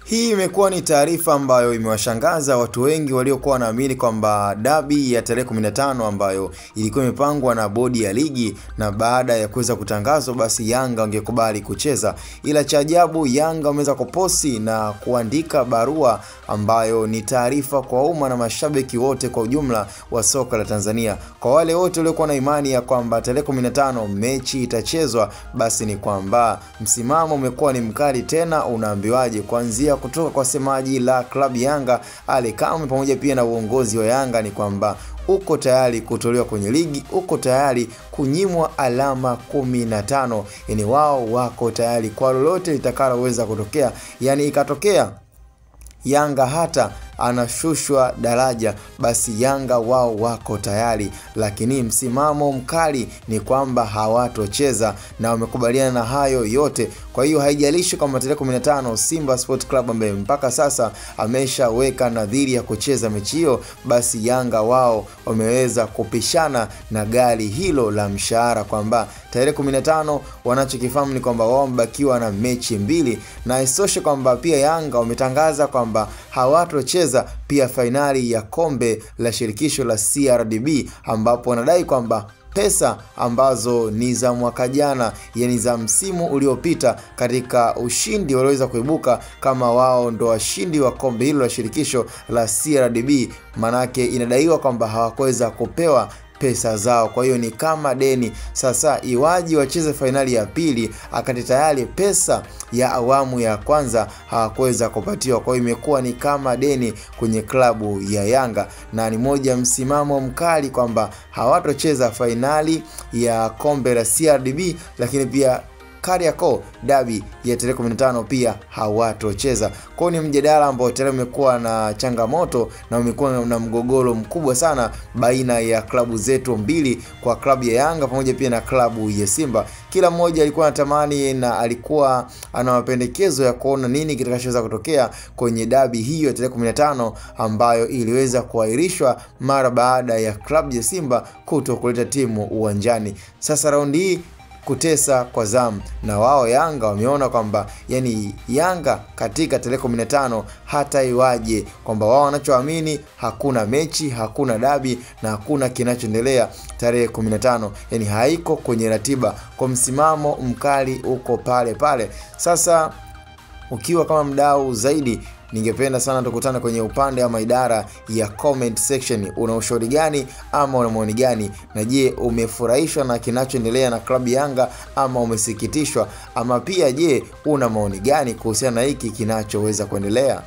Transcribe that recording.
Hii imekuwa ni taarifa ambayo imewashangaza watu wengi waliokuwa wanaamini kwamba dabi ya tarehe 15 ambayo ilikuwa imepangwa na bodi ya ligi, na baada ya kuweza kutangazwa basi Yanga wangekubali kucheza. Ila cha ajabu, Yanga wameweza kuposti na kuandika barua ambayo ni taarifa kwa umma na mashabiki wote kwa ujumla wa soka la Tanzania. Kwa wale wote waliokuwa na imani ya kwamba tarehe 15 mechi itachezwa, basi ni kwamba msimamo umekuwa ni mkali tena. Unaambiwaje? Kuanzia kutoka kwa semaji la klabu Yanga Ali Kamwe pamoja pia na uongozi wa Yanga ni kwamba uko tayari kutolewa kwenye ligi, uko tayari kunyimwa alama 15. Yani wao wako tayari kwa lolote litakaloweza kutokea. Yani ikatokea Yanga hata anashushwa daraja, basi Yanga wao wako tayari, lakini msimamo mkali ni kwamba hawatocheza na wamekubaliana na hayo yote. Kwa hiyo haijalishi kama tarehe 15 Simba Sport Club ambaye mpaka sasa ameshaweka nadhiri ya kucheza mechi hiyo, basi Yanga wao wameweza kupishana na gari hilo la mshahara kwamba tarehe 15 wanachokifahamu ni kwamba wao mbakiwa na mechi mbili, na isoshe kwamba pia Yanga wametangaza kwamba hawatocheza pia fainali ya kombe la shirikisho la CRDB, ambapo wanadai kwamba pesa ambazo ni za mwaka jana, yani za msimu uliopita, katika ushindi walioweza kuibuka kama wao ndo washindi wa kombe hilo la shirikisho la CRDB, manake inadaiwa kwamba hawakuweza kupewa pesa zao. Kwa hiyo ni kama deni. Sasa iwaji wacheze fainali ya pili akati tayari pesa ya awamu ya kwanza hawakuweza kupatiwa. Kwa hiyo imekuwa ni kama deni kwenye klabu ya Yanga, na ni moja msimamo mkali kwamba hawatocheza fainali ya kombe la CRDB, lakini pia Kariakoo dabi ya tarehe 15 pia hawatocheza. Kwa ni mjadala ambao tayari umekuwa na changamoto na umekuwa na mgogoro mkubwa sana baina ya klabu zetu mbili, kwa klabu ya Yanga pamoja pia na klabu ya Simba. Kila mmoja alikuwa anatamani na alikuwa ana mapendekezo ya kuona nini kitakachoweza kutokea kwenye dabi hiyo ya tarehe 15 ambayo iliweza kuahirishwa mara baada ya klabu ya Simba kutokuleta timu uwanjani. Sasa raundi hii kutesa kwa zamu, na wao Yanga wameona kwamba yani Yanga katika tarehe 15 hata iwaje kwamba wao wanachoamini hakuna mechi, hakuna dabi na hakuna kinachoendelea tarehe 15, yani haiko kwenye ratiba. Kwa msimamo mkali uko pale pale. Sasa ukiwa kama mdau zaidi, ningependa sana tukutane kwenye upande ama idara ya comment section. Una ushauri gani ama una maoni gani? Na je, umefurahishwa na kinachoendelea na klabu Yanga ama umesikitishwa? Ama pia je, una maoni gani kuhusiana na hiki kinachoweza kuendelea?